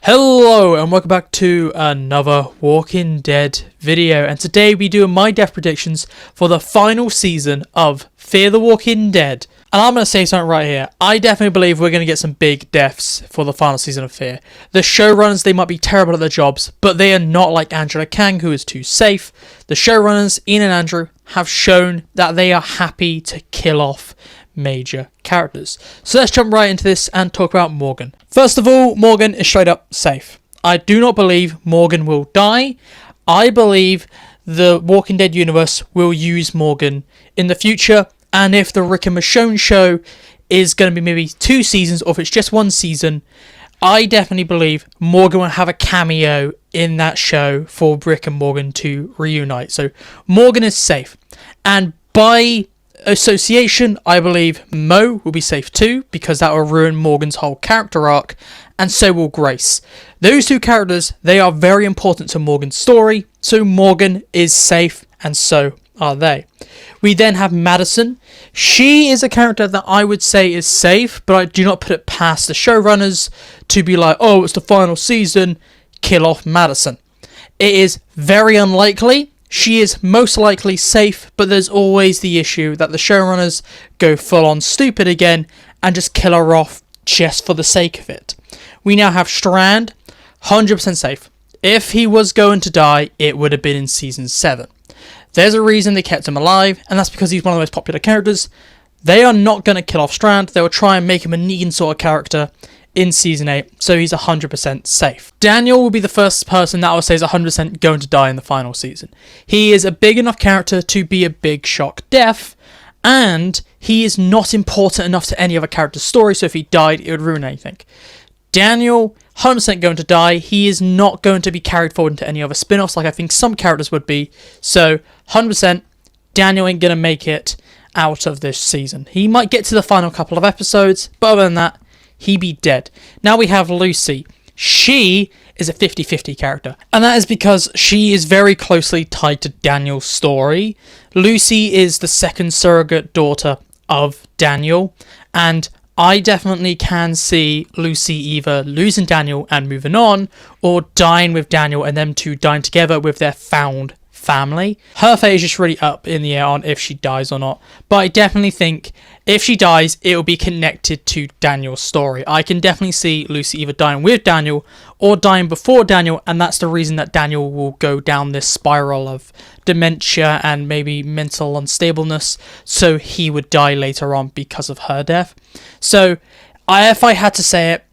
Hello and welcome back to another Walking Dead video, and today we do my death predictions for the final season of Fear the Walking Dead. And I'm going to say something right here. I definitely believe we're going to get some big deaths for the final season of Fear. The showrunners, they might be terrible at their jobs, but they are not like Angela Kang, who is too safe. The showrunners, Ian and Andrew, have shown that they are happy to kill off major characters. So let's jump right into this and talk about Morgan. First of all, Morgan is straight up safe. I do not believe Morgan will die. I believe the Walking Dead universe will use Morgan in the future, and if the Rick and Michonne show is going to be maybe 2 seasons, or if it's just 1 season, I definitely believe Morgan will have a cameo in that show for Rick and Morgan to reunite. So Morgan is safe, and by association, I believe Mo will be safe too, because that will ruin Morgan's whole character arc, and so will Grace. Those 2 characters, they are very important to Morgan's story, so Morgan is safe, and so are they. We then have Madison. She is a character that I would say is safe, but I do not put it past the showrunners to be like, oh, it's the final season, kill off Madison. It is very unlikely. She is most likely safe, but there's always the issue that the showrunners go full on stupid again and just kill her off just for the sake of it. We now have Strand, 100% safe. If he was going to die, it would have been in season 7. There's a reason they kept him alive, and that's because he's one of the most popular characters. They are not going to kill off Strand. They will try and make him a Negan sort of character in season 8, so he's 100% safe. Daniel will be the first person that I would say is 100% going to die in the final season. He is a big enough character to be a big shock death, and he is not important enough to any other character's story, so if he died, it would ruin anything. Daniel, 100% going to die. He is not going to be carried forward into any other spin-offs like I think some characters would be, so 100% Daniel ain't going to make it out of this season. He might get to the final couple of episodes, but other than that, he be dead. Now we have Lucy. She is a 50-50 character, and that is because she is very closely tied to Daniel's story. Lucy is the second surrogate daughter of Daniel, and I definitely can see Lucy either losing Daniel and moving on, or dying with Daniel and them two dying together with their found family. Her fate is just really up in the air on if she dies or not, but I definitely think if she dies, it will be connected to Daniel's story. I can definitely see Lucy either dying with Daniel or dying before Daniel, and that's the reason that Daniel will go down this spiral of dementia and maybe mental unstableness, so he would die later on because of her death. So if I had to say it,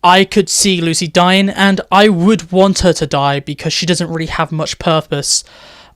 I could see Lucy dying, and I would want her to die because she doesn't really have much purpose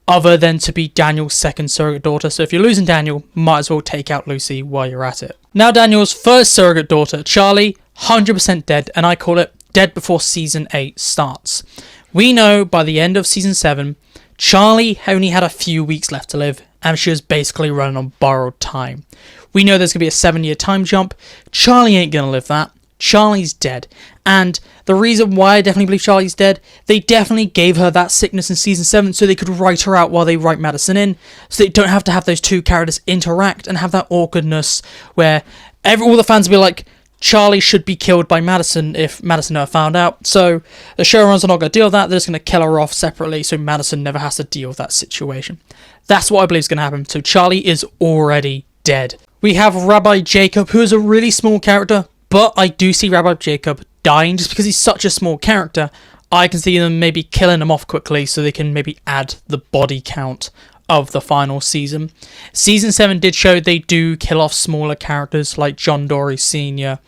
other than to be Daniel's second surrogate daughter. So if you're losing Daniel, might as well take out Lucy while you're at it. Now Daniel's first surrogate daughter, Charlie, 100% dead, and I call it dead before season 8 starts. We know by the end of season 7, Charlie only had a few weeks left to live, and she was basically running on borrowed time. We know there's going to be a 7-year time jump. Charlie ain't going to live that. Charlie's dead, and the reason why I definitely believe Charlie's dead, they definitely gave her that sickness in season 7 so they could write her out while they write Madison in, so they don't have to have those 2 characters interact and have that awkwardness where all the fans will be like, Charlie should be killed by Madison if Madison never found out. So the showrunners are not going to deal with that. They're just going to kill her off separately so Madison never has to deal with that situation. That's what I believe is going to happen. So Charlie is already dead. We have Rabbi Jacob, who is a really small character, but I do see Rabbi Jacob dying just because he's such a small character. I can see them maybe killing him off quickly so they can maybe add the body count of the final season. Season 7 did show they do kill off smaller characters like John Dory Sr.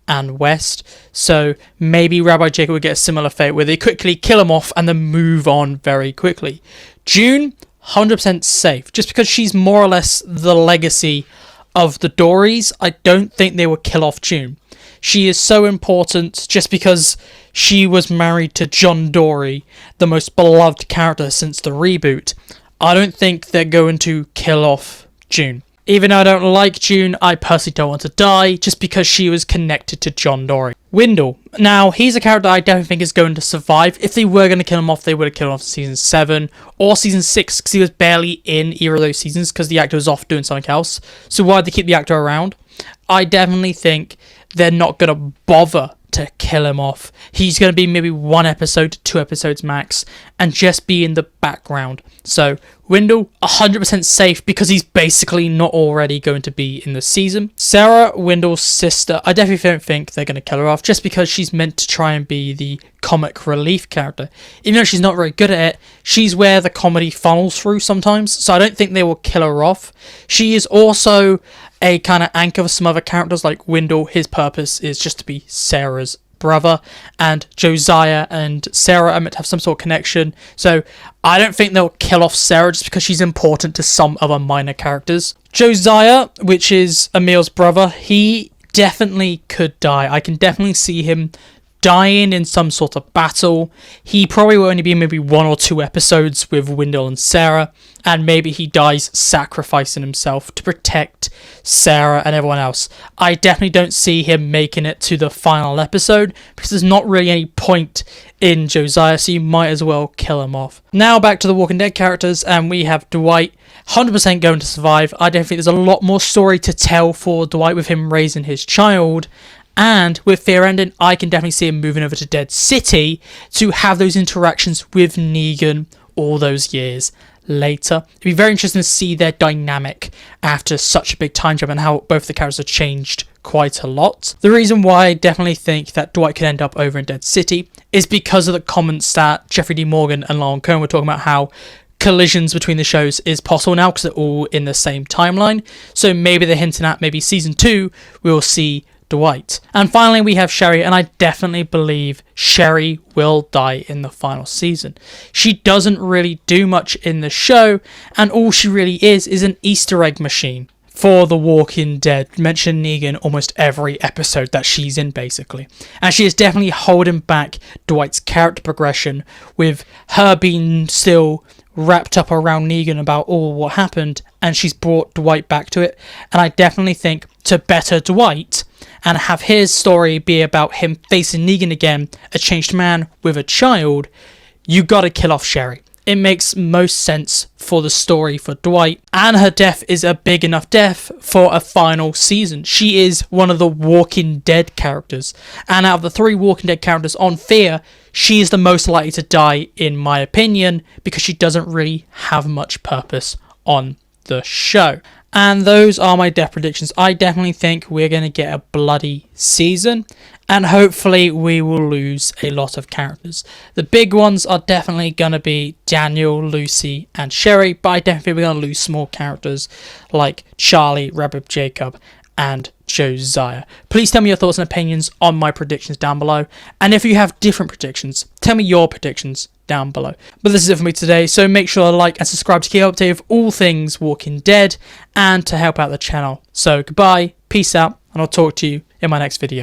and West. So maybe Rabbi Jacob would get a similar fate where they quickly kill him off and then move on very quickly. June, 100% safe. Just because she's more or less the legacy of the Dorys, I don't think they will kill off June. She is so important just because she was married to John Dory, the most beloved character since the reboot. I don't think they're going to kill off June. Even though I don't like June, I personally don't want to die just because she was connected to John Dory. Wendell. Now, he's a character I definitely think is going to survive. If they were going to kill him off, they would have killed him off in season 7 or season 6 because he was barely in either of those seasons because the actor was off doing something else. So why'd they keep the actor around? I definitely think they're not going to bother to kill him off. He's going to be maybe 1 episode, 2 episodes max, and just be in the background. So Wendell, 100% safe because he's basically not already going to be in the season. Sarah, Wendell's sister, I definitely don't think they're going to kill her off just because she's meant to try and be the comic relief character. Even though she's not very good at it, she's where the comedy funnels through sometimes, so I don't think they will kill her off. She is also a kind of anchor for some other characters like Wendell. His purpose is just to be Sarah's brother, and Josiah and Sarah are meant to have some sort of connection, so I don't think they'll kill off Sarah just because she's important to some other minor characters. Josiah, which is Emil's brother, he definitely could die. I can definitely see him dying in some sort of battle. He probably will only be maybe 1 or 2 episodes with Wendell and Sarah, and maybe he dies sacrificing himself to protect Sarah and everyone else. I definitely don't see him making it to the final episode because there's not really any point in Josiah, so you might as well kill him off. Now back to the Walking Dead characters, and we have Dwight, 100% going to survive. I don't think there's a lot more story to tell for Dwight with him raising his child. And with Fear ending, I can definitely see him moving over to Dead City to have those interactions with Negan all those years later. It'd be very interesting to see their dynamic after such a big time jump and how both the characters have changed quite a lot. The reason why I definitely think that Dwight could end up over in Dead City is because of the comments that Jeffrey D. Morgan and Lauren Cohen were talking about, how collisions between the shows is possible now because they're all in the same timeline. So maybe they're hinting at maybe season 2 we'll see Dwight. And finally we have Sherry, and I definitely believe Sherry will die in the final season. She doesn't really do much in the show, and all she really is an Easter egg machine for The Walking Dead. Mention Negan almost every episode that she's in basically, and she is definitely holding back Dwight's character progression with her being still wrapped up around Negan about all what happened, and she's brought Dwight back to it. And I definitely think to better Dwight and have his story be about him facing Negan again, a changed man with a child, you gotta kill off Sherry. It makes most sense for the story for Dwight, and her death is a big enough death for a final season. She is one of the Walking Dead characters, and out of the 3 Walking Dead characters on Fear, she is the most likely to die in my opinion because she doesn't really have much purpose on the show. And those are my death predictions. I definitely think we're going to get a bloody season, and hopefully we will lose a lot of characters. The big ones are definitely going to be Daniel, Lucy, and Sherry, but I definitely think we're going to lose small characters like Charlie, Rebecca, Jacob, and Josiah. Please tell me your thoughts and opinions on my predictions down below, and if you have different predictions, tell me your predictions down below. But this is it for me today, so make sure to like and subscribe to keep updated with all things Walking Dead and to help out the channel. So goodbye, peace out, and I'll talk to you in my next video.